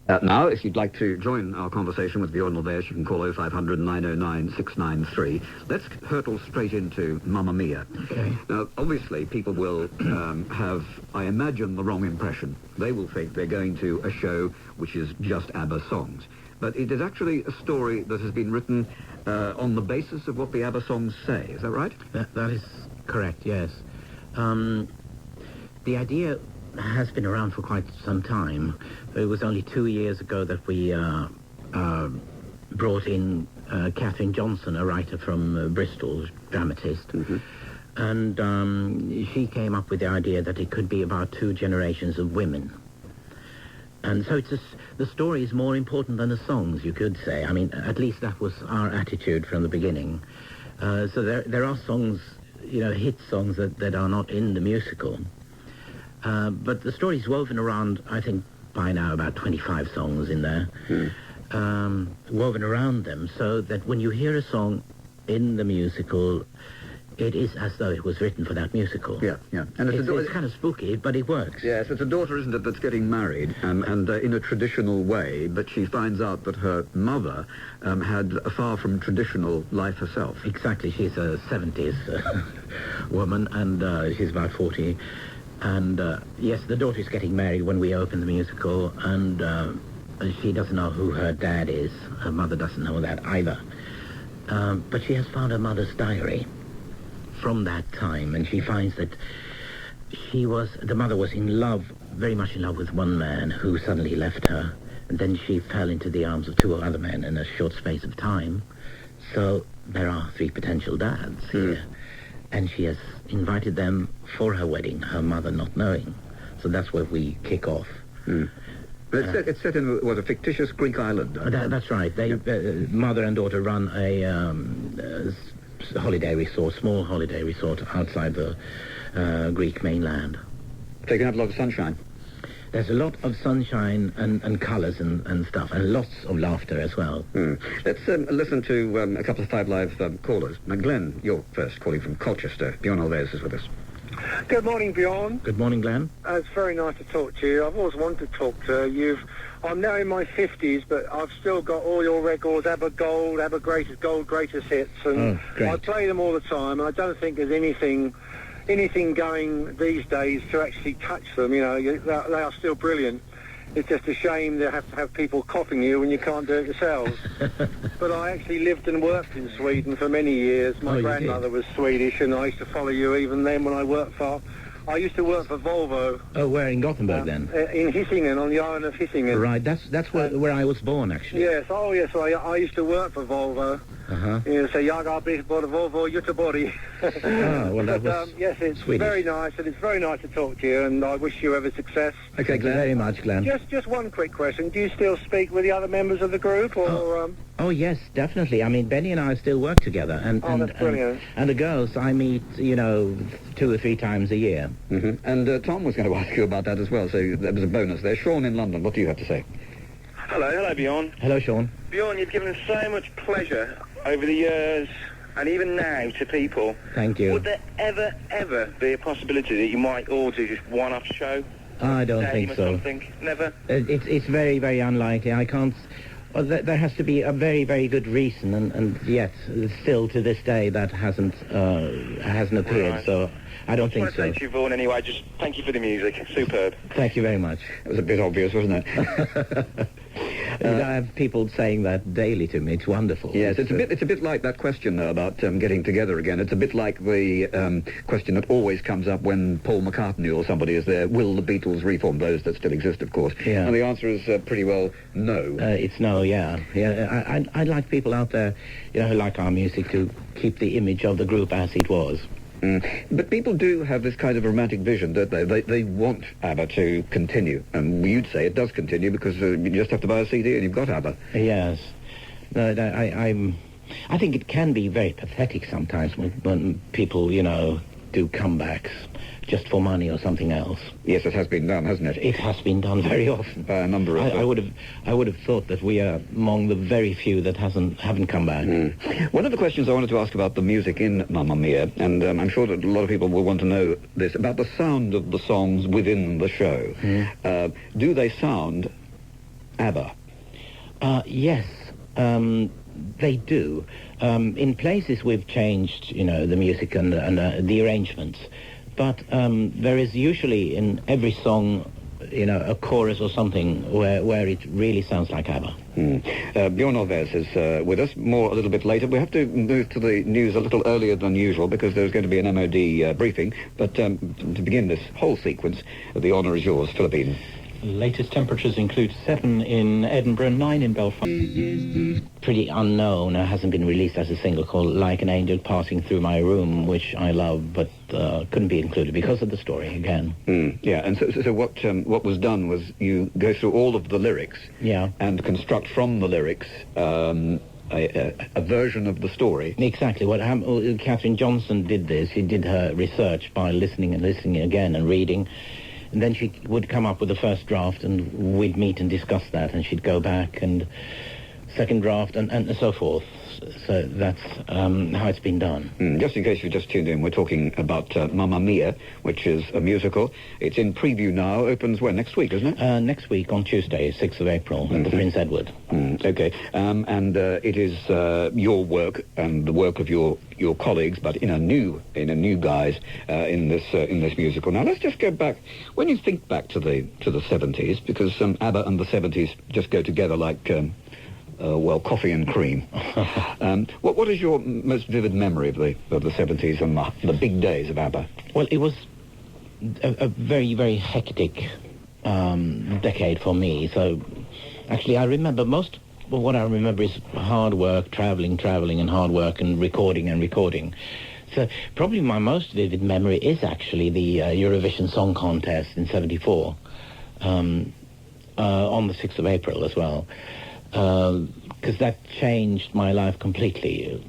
Now, if you'd like to join our conversation with Björn Ulvaeus, you can call 0500 909 693. Let's hurtle straight into Mamma Mia. Okay. Now, obviously, people will have, I imagine, the wrong impression. They will think they're going to a show which is just ABBA songs. But it is actually a story that has been written on the basis of what the ABBA songs say. Is that right? That is correct, yes. The idea has been around for quite some time. It was only 2 years ago that we brought in Catherine Johnson, a writer from Bristol, dramatist. Mm-hmm. And she came up with the idea that it could be about 2 generations of women. And so the story is more important than the songs, you could say. I mean, at least that was our attitude from the beginning. So there are songs, hit songs that are not in the musical. But the story's woven around, I think, by now about 25 songs in there, woven around them, so that when you hear a song in the musical, it is as though it was written for that musical. Yeah. And it's kind of spooky, but it works. Yes, it's a daughter, isn't it, that's getting married, and in a traditional way, but she finds out that her mother had a far from traditional life herself. Exactly. She's a 70s woman, and she's about 40. And, yes, the daughter's getting married when we open the musical, and she doesn't know who her dad is. Her mother doesn't know that either. But she has found her mother's diary from that time, and she finds that the mother was in love, very much in love with one man who suddenly left her, and then she fell into the arms of 2 other men in a short space of time. So there are 3 potential dads here. And she has invited them for her wedding, her mother not knowing. So that's where we kick off. But it's set in a fictitious Greek island. That's right. They mother and daughter run a holiday resort, small holiday resort outside the Greek mainland. So you can have a lot of sunshine. There's a lot of sunshine and colours and stuff, and lots of laughter as well. Let's listen to a couple of 5 Live callers. Now, Glenn, you're first, calling from Colchester. Björn Ulvaeus is with us. Good morning, Björn. Good morning, Glenn. It's very nice to talk to you. I've always wanted to talk to you. I'm now in my 50s, but I've still got all your records, ABBA Gold, ABBA Greatest Gold, Greatest Hits, and I play them all the time, and I don't think there's anything going these days to actually touch them. They are still brilliant. It's just a shame they have to have people copying you when you can't do it yourselves. But I actually lived and worked in Sweden for many years. My grandmother was Swedish, and I used to follow you even then when I worked for... I used to work for Volvo. Oh, where in Gothenburg then? In Hisingen, on the island of Hisingen. Right, that's where I was born, actually. Yes, so I used to work for Volvo. So jag arbetar på Volvo Göteborg. Well, that was yes, it's Swedish. Very nice, and it's very nice to talk to you, and I wish you every success. Okay, Thank you very much, Glenn. Just one quick question. Do you still speak with the other members of the group, or... Oh, yes, definitely. I mean, Benny and I still work together. That's brilliant. And the girls, I meet, 2 or 3 times a year. And Tom was going to ask you about that as well, so that was a bonus there. Sean in London, what do you have to say? Hello, Björn. Hello, Sean. Björn, you've given us so much pleasure over the years, and even now, to people. Thank you. Would there ever be a possibility that you might all do just one-off show? I don't think so. Something? Never? It's very, very unlikely. I can't... Well, there has to be a very, very good reason, and yet, still to this day, that hasn't appeared, Right. So I don't think so. I want to say to you, Vaughan, anyway, just thank you for the music. Superb. Thank you very much. It was a bit obvious, wasn't it? I have people saying that daily to me. It's wonderful. Yes, it's a bit like that question though, about getting together again. It's a bit like the question that always comes up when Paul McCartney or somebody is there. Will the Beatles reform? Those that still exist, of course. Yeah. And the answer is pretty well no. It's no, yeah. I'd like people out there, who like our music to keep the image of the group as it was. But people do have this kind of romantic vision, don't they? They want ABBA to continue. And you'd say it does continue because you just have to buy a CD and you've got ABBA. Yes. No, I think it can be very pathetic sometimes when people, do comebacks just for money or something else. Yes, it has been done, hasn't it? It has been done very often. By a number of... I would have thought that we are among the very few that haven't come back. One of the questions I wanted to ask about the music in Mamma Mia, and I'm sure that a lot of people will want to know this, about the sound of the songs within the show. Do they sound ABBA? Yes, they do. In places we've changed, the music and the arrangements, but there is usually in every song, a chorus or something where it really sounds like ABBA. Björn Ulvaeus is with us a little bit later. We have to move to the news a little earlier than usual because there's going to be an MOD briefing. But to begin this whole sequence, the honour is yours, Philippine. Latest temperatures include 7 in Edinburgh, 9 in Belfast. Pretty unknown, hasn't been released as a single called Like an Angel Passing Through My Room, which I love, but couldn't be included because of the story again. Yeah, and so what was done was you go through all of the lyrics and construct from the lyrics a version of the story. Exactly. What Catherine Johnson did this. She did her research by listening and listening again and reading. And then she would come up with the first draft, and we'd meet and discuss that, and she'd go back and second draft and so forth. So that's how it's been done. Just in case you just tuned in, we're talking about Mamma Mia, which is a musical. It's in preview now. Opens when? Next week, isn't it? Next week on Tuesday, 6th of April, at the Prince Edward. Okay. And it is your work and the work of your colleagues, but in a new guise in this musical. Now let's just go back. When you think back to the 70s, because ABBA and the 70s just go together like coffee and cream. What is your most vivid memory of the 70s and the big days of ABBA? Well, it was a very, very hectic decade for me. So actually I remember what I remember is hard work, travelling and hard work and recording. So probably my most vivid memory is actually the Eurovision Song Contest in 74 on the 6th of April as well. Because that changed my life completely,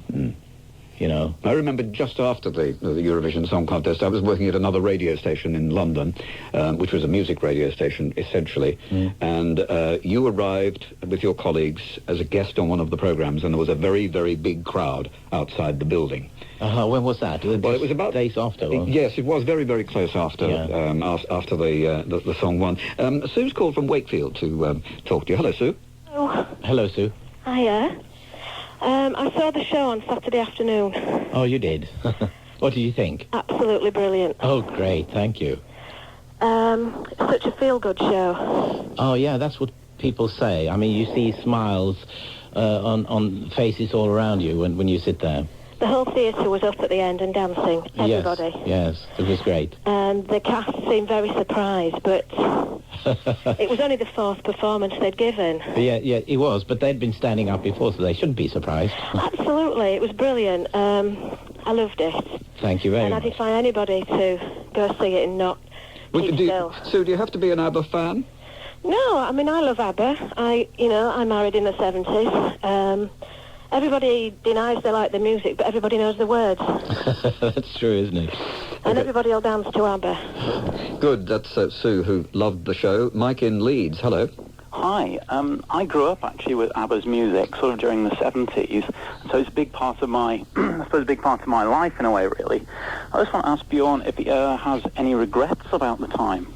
I remember just after the Eurovision Song Contest, I was working at another radio station in London, which was a music radio station, essentially, and you arrived with your colleagues as a guest on one of the programmes, and there was a very, very big crowd outside the building. When was that? Well, it was about days after. Yes, it was very, very close after after the song won. Sue's called from Wakefield to talk to you. Hello, Sue. Hello, Sue. Hiya. I saw the show on Saturday afternoon. Oh, you did? What did you think? Absolutely brilliant. Oh, great. Thank you. It's such a feel-good show. Oh, yeah, that's what people say. I mean, you see smiles on faces all around you when you sit there. The whole theatre was up at the end and dancing, everybody. Yes, it was great. And the cast seemed very surprised, but it was only the fourth performance they'd given. Yeah, it was, but they'd been standing up before, so they shouldn't be surprised. Absolutely, it was brilliant. I loved it. Thank you very much. And I defy anybody to go see it and not keep still. Sue, do you have to be an ABBA fan? No, I mean, I love ABBA. I married in the 70s. Everybody denies they like the music, but everybody knows the words. That's true, isn't it? And everybody will dance to ABBA. Good, that's Sue, who loved the show. Mike in Leeds, hello. Hi, I grew up actually with ABBA's music, sort of during the 70s, so it's a big part of my, I suppose a big part of my life in a way, really. I just want to ask Bjorn if he has any regrets about the time.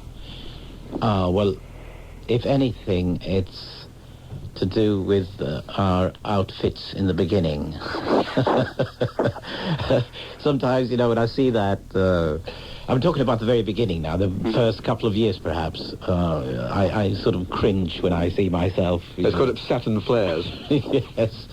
Well, if anything, it's to do with our outfits in the beginning. Sometimes, when I see that, I'm talking about the very beginning now, the first couple of years perhaps, I sort of cringe when I see myself. It's called satin flares. Yes.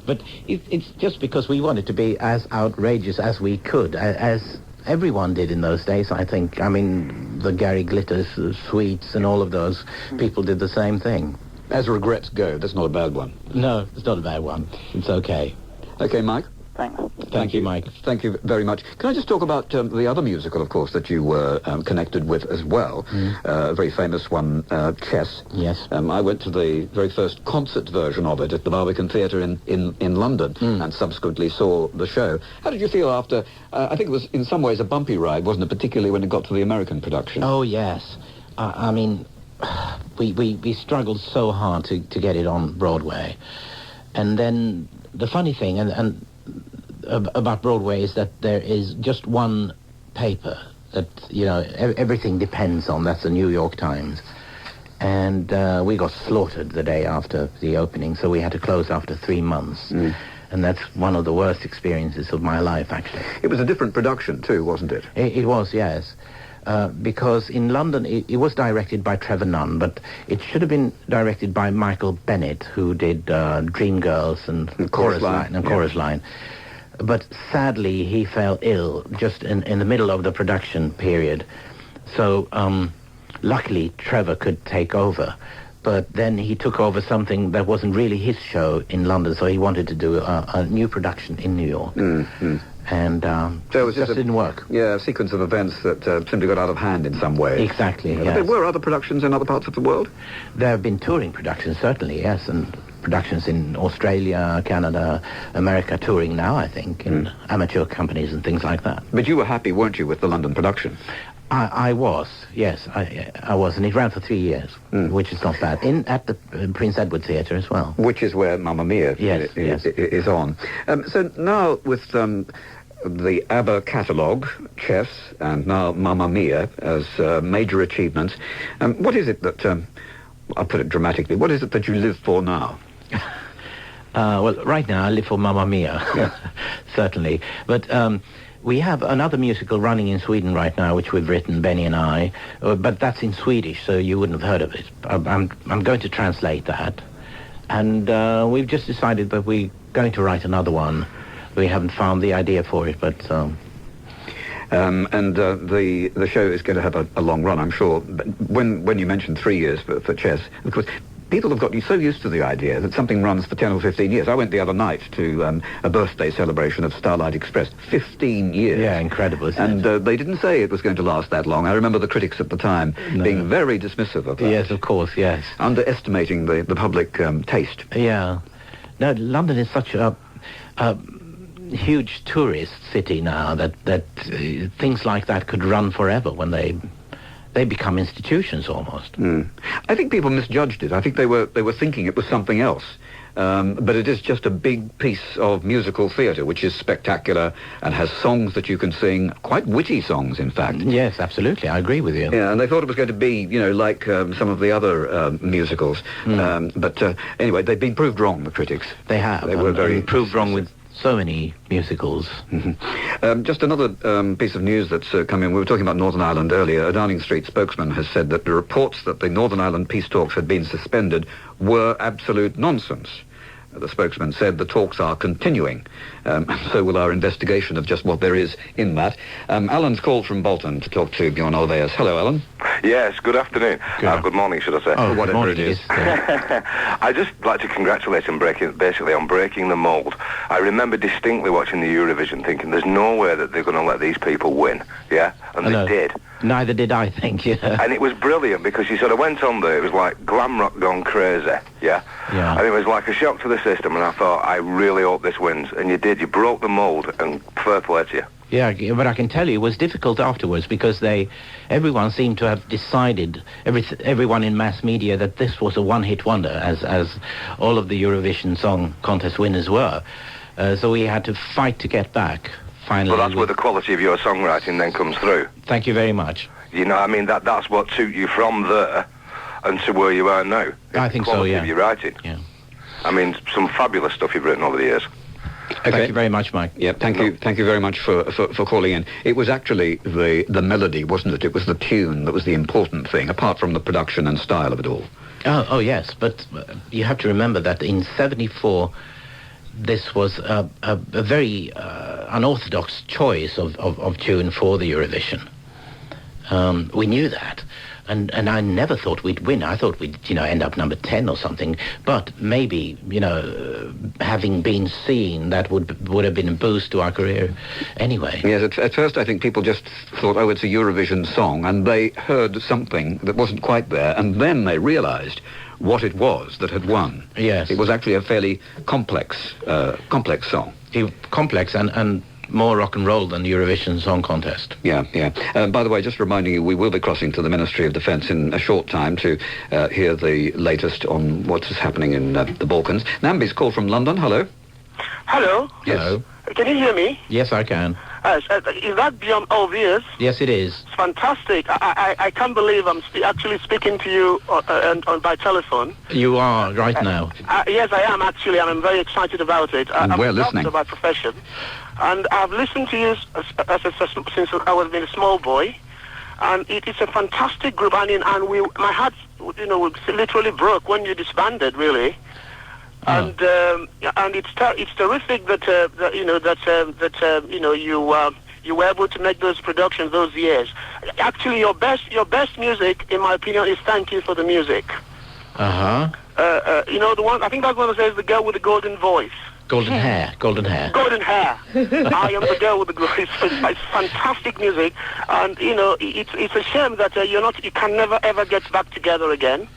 But it's just because we wanted to be as outrageous as we could, as everyone did in those days, I think. I mean, the Gary Glitters, Sweets, and all of those people did the same thing. As regrets go, that's not a bad one. No, it's not a bad one. It's okay. Okay, Mike. Thanks. Thank you, Mike. Thank you very much. Can I just talk about the other musical, of course, that you were connected with as well? A very famous one, Chess. Yes. I went to the very first concert version of it at the Barbican Theatre in London and subsequently saw the show. How did you feel after, I think it was in some ways a bumpy ride, wasn't it, particularly when it got to the American production? Oh, yes. I mean, we struggled so hard to get it on Broadway. And then the funny thing and about Broadway is that there is just one paper that, everything depends on. That's the New York Times. And we got slaughtered the day after the opening, so we had to close after 3 months. And that's one of the worst experiences of my life, actually. It was a different production, too, wasn't it? It was, yes. Because in London, it was directed by Trevor Nunn, but it should have been directed by Michael Bennett, who did Dreamgirls and Chorus Line. But sadly, he fell ill just in the middle of the production period. So luckily, Trevor could take over. But then he took over something that wasn't really his show in London, so he wanted to do a new production in New York. And so it just didn't work. Yeah, a sequence of events that simply got out of hand in some way. Exactly, yes. There were other productions in other parts of the world? There have been touring productions, certainly, yes, and productions in Australia, Canada, America, touring now, I think, in amateur companies and things like that. But you were happy, weren't you, with the London production? I was, yes, I was, and it ran for 3 years, which is not bad, at the Prince Edward Theatre as well. Which is where Mamma Mia is on. So now with the ABBA catalogue, Chess, and now Mamma Mia as major achievements, what is it that, I'll put it dramatically, what is it that you live for now? Well, right now I live for Mamma Mia, certainly, but we have another musical running in Sweden right now, which we've written, Benny and I, but that's in Swedish, so you wouldn't have heard of it. I'm going to translate that, and we've just decided that we're going to write another one. We haven't found the idea for it, but... the show is going to have a long run, I'm sure. But when you mentioned 3 years for Chess, of course, people have got so used to the idea that something runs for 10 or 15 years. I went the other night to a birthday celebration of Starlight Express. 15 years. Yeah, incredible, isn't it? They didn't say it was going to last that long. I remember the critics at the time being very dismissive of that. Yes, of course, yes. Underestimating the public taste. Yeah. No, London is such a huge tourist city now that things like that could run forever when they become institutions almost. I think people misjudged it. I think they were thinking it was something else. But it is just a big piece of musical theatre, which is spectacular and has songs that you can sing, quite witty songs, in fact. Yes, absolutely. I agree with you. Yeah, and they thought it was going to be, like some of the other musicals. But anyway, they've been proved wrong, the critics. They have. They were very proved wrong with so many musicals. Just another piece of news that's come in. We were talking about Northern Ireland earlier. A Downing Street spokesman has said that the reports that the Northern Ireland peace talks had been suspended were absolute nonsense. The spokesman said the talks are continuing, and so will our investigation of just what there is in that. Alan's called from Bolton to talk to Björn Ulvaeus. Hello, Alan. Yes, good afternoon. Good morning, should I say. Oh, whatever it is. I'd just like to congratulate him on breaking the mould. I remember distinctly watching the Eurovision thinking there's no way that they're going to let these people win, yeah? And they did. Neither did I think, yeah. And it was brilliant because you sort of went on there, it was like glam rock gone crazy, yeah? Yeah. And it was like a shock to the system, and I thought, I really hope this wins. And you did, you broke the mould, and fair play to you. Yeah, but I can tell you it was difficult afterwards because everyone seemed to have decided, everyone in mass media, that this was a one-hit wonder, as all of the Eurovision Song Contest winners were. So we had to fight to get back. Finally, well, that's where the quality of your songwriting then comes through. Thank you very much. I mean, that's what took you from there and to where you are now. I think so, yeah. Of your writing. Yeah. I mean, some fabulous stuff you've written over the years. Okay. Thank you very much, Mike. Yeah, thank you very much for calling in. It was actually the melody, wasn't it? It was the tune that was the important thing, apart from the production and style of it all. Oh yes, but you have to remember that in '74, this was a very unorthodox choice of tune for the Eurovision. We knew that, and I never thought we'd win. I thought we'd end up number 10 or something. But maybe having been seen, that would have been a boost to our career anyway. Yes, at first I think people just thought, oh, it's a Eurovision song, and they heard something that wasn't quite there, and then they realised what it was that had won. Yes. It was actually a fairly complex song. Complex and more rock and roll than the Eurovision Song Contest. Yeah. By the way, just reminding you, we will be crossing to the Ministry of Defence in a short time to hear the latest on what's happening in the Balkans. Nambi's called from London. Hello. Hello. Yes. Hello. Can you hear me? Yes, I can. Is that Björn Ulvaeus? Yes, it is. It's fantastic. I can't believe I'm actually speaking to you by telephone. You are right now. Yes, I am actually, and I'm very excited about it. I'm we're a listening. doctor by profession, and I've listened to you since I was being a small boy, and it's a fantastic group. My heart, literally broke when you disbanded, really. And it's terrific that you were able to make those productions those years. Actually, your best music, in my opinion, is Thank You for the Music. The one, I think that's one that says the girl with the golden voice. Golden hair. Golden hair. I am the girl with the golden. It's fantastic music, and it's a shame that you can never ever get back together again.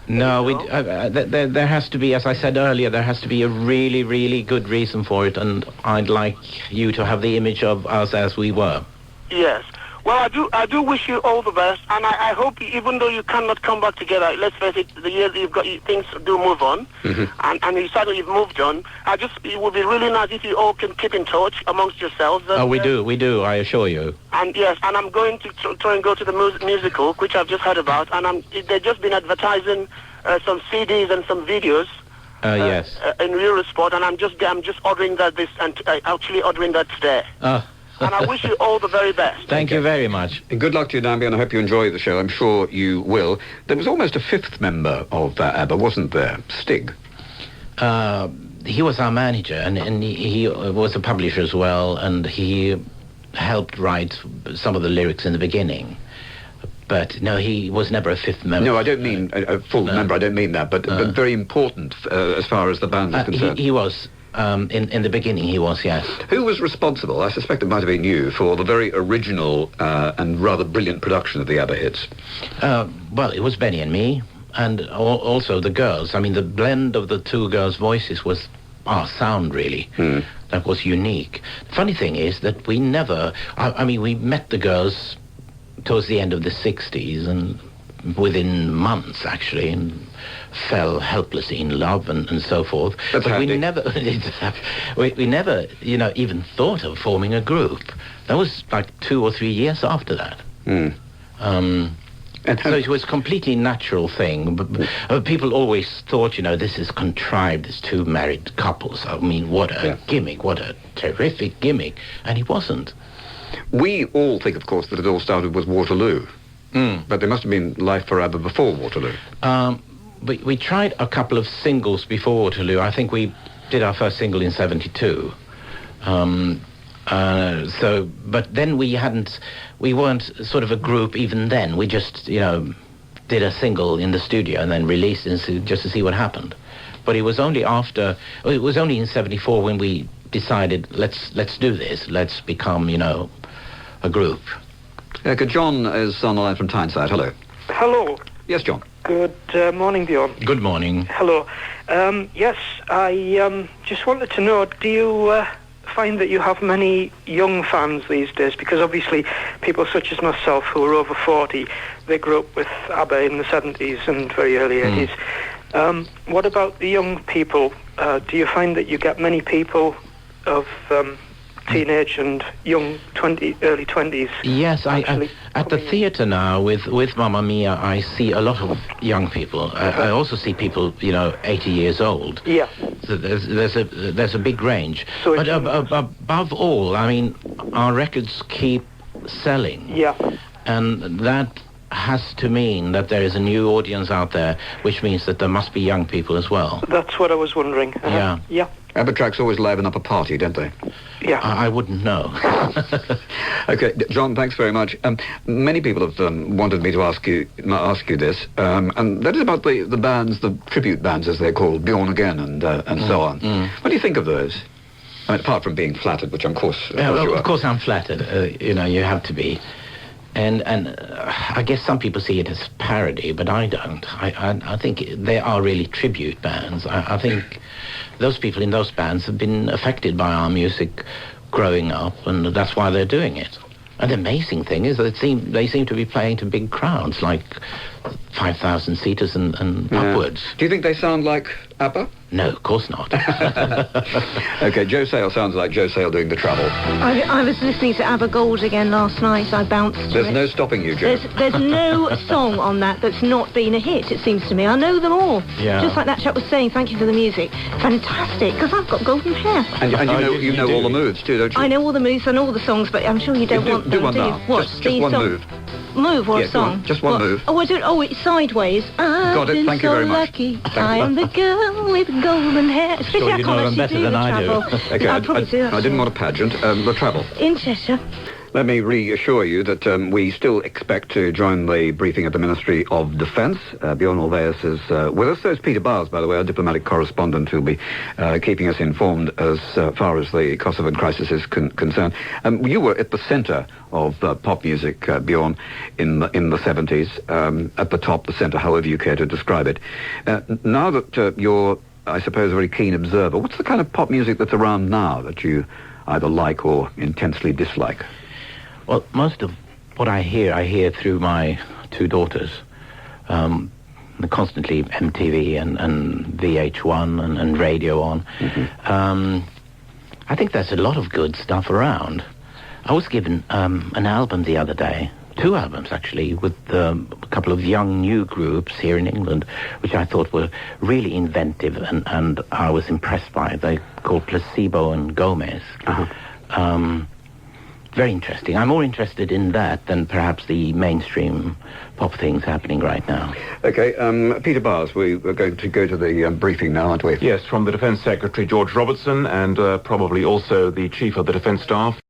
No, there has to be, as I said earlier, there has to be a really, really good reason for it, and I'd like you to have the image of us as we were. Yes. Well, I do wish you all the best, and I hope, even though you cannot come back together, let's face it, the years you've got, things do move on, and you said that you've moved on. It would be really nice if you all can keep in touch amongst yourselves. And, we do, I assure you. And yes, and I'm going to try and go to the musical, which I've just heard about, and they've just been advertising some CDs and some videos. Yes. In Eurosport, and I'm just ordering that actually ordering that today. And I wish you all the very best. Thank you very much. And good luck to you, Nambi, and I hope you enjoy the show. I'm sure you will. There was almost a fifth member of ABBA, wasn't there? Stig. He was our manager, and he was a publisher as well, and he helped write some of the lyrics in the beginning. But no, he was never a fifth member. No, I don't mean a full member. I don't mean that, but very important as far as the band is concerned. He was. In the beginning, he was, yes. Who was responsible? I suspect it might have been you for the very original and rather brilliant production of the ABBA hits. Well, it was Benny and me, and also the girls. I mean, the blend of the two girls' voices was our sound, really. That was unique. The funny thing is that we never... we met the girls towards the end of the 60s, and within months, actually, and fell helplessly in love and so forth. That's but handy. we never, even thought of forming a group. That was like 2 or 3 years after that. So it was a completely natural thing. But people always thought, this is contrived, there's two married couples. I mean, what a gimmick, what a terrific gimmick. And it wasn't. We all think, of course, that it all started with Waterloo. But there must have been life for ABBA before Waterloo. We tried a couple of singles before Waterloo. I think we did our first single in 72. But then we weren't sort of a group even then. We just, did a single in the studio and then released it just to see what happened. But it was only in 74 when we decided, let's do this. Let's become, a group. John is on the line from Tyneside. Hello. Hello. Yes, John. Good morning, Bjorn. Good morning. Hello. Yes, I just wanted to know, do you find that you have many young fans these days? Because obviously people such as myself who are over 40, they grew up with ABBA in the 70s and very early 80s. What about the young people? Do you find that you get many people of teenage and young early 20s? Yes, I at the theatre now with Mamma Mia, I see a lot of young people. I also see people, 80 years old. Yeah. So there's a big range. So but above all, our records keep selling. Yeah. And that has to mean that there is a new audience out there, which means that there must be young people as well. That's what I was wondering. Yeah. ABBA tracks always liven up a party, don't they? Yeah. I wouldn't know. Okay, John, thanks very much. Many people have wanted me to ask you this, and that is about the bands, the tribute bands as they're called, Bjorn Again and so on. What do you think of those? Apart from being flattered, which of course you are. Of course I'm flattered. You have to be. And I guess some people see it as parody, but I don't. I think they are really tribute bands. I think those people in those bands have been affected by our music growing up, and that's why they're doing it. And the amazing thing is that they seem to be playing to big crowds, like 5,000 seaters and upwards. Do you think they sound like ABBA? No, of course not. Okay, Joe Sale sounds like Joe Sale doing the travel. I was listening to ABBA Gold again last night. I bounced to There's it. no stopping you, Joe. There's no song on that that's not been a hit, it seems to me. I know them all. Yeah. Just like that chap was saying, thank you for the music. Fantastic, because I've got golden hair. And you know all the moves too, don't you? I know all the moves and all the songs, but I'm sure you don't want them, do one do you? now. What? Just the one song? move. Move or Yeah, a song? just one move. Oh, it's sideways. Got it, thank you very much. Lucky. Thank you. I am the girl with golden hair. Sure, you know them better than I do. Okay, I'd probably do that I didn't song. want a pageant. The travel. In Cheshire. Let me reassure you that we still expect to join the briefing at the Ministry of Defence. Björn Ulvaeus is with us. So is Peter Bars, by the way, our diplomatic correspondent, who'll be keeping us informed as far as the Kosovan crisis is concerned. You were at the centre of pop music, Björn, in the 70s, at the top, the centre, however you care to describe it. Now that you're, I suppose, a very keen observer, what's the kind of pop music that's around now that you either like or intensely dislike? Well, most of what I hear through my two daughters. Constantly MTV and VH1 and Radio On. Mm-hmm. I think there's a lot of good stuff around. I was given an album the other day, 2 albums actually, with a couple of young new groups here in England, which I thought were really inventive and I was impressed by. They called Placebo and Gomez. Uh-huh. Very interesting. I'm more interested in that than perhaps the mainstream pop things happening right now. Okay, Peter Bars, we're going to go to the briefing now, aren't we? Yes, from the Defence Secretary George Robertson and probably also the Chief of the Defence Staff.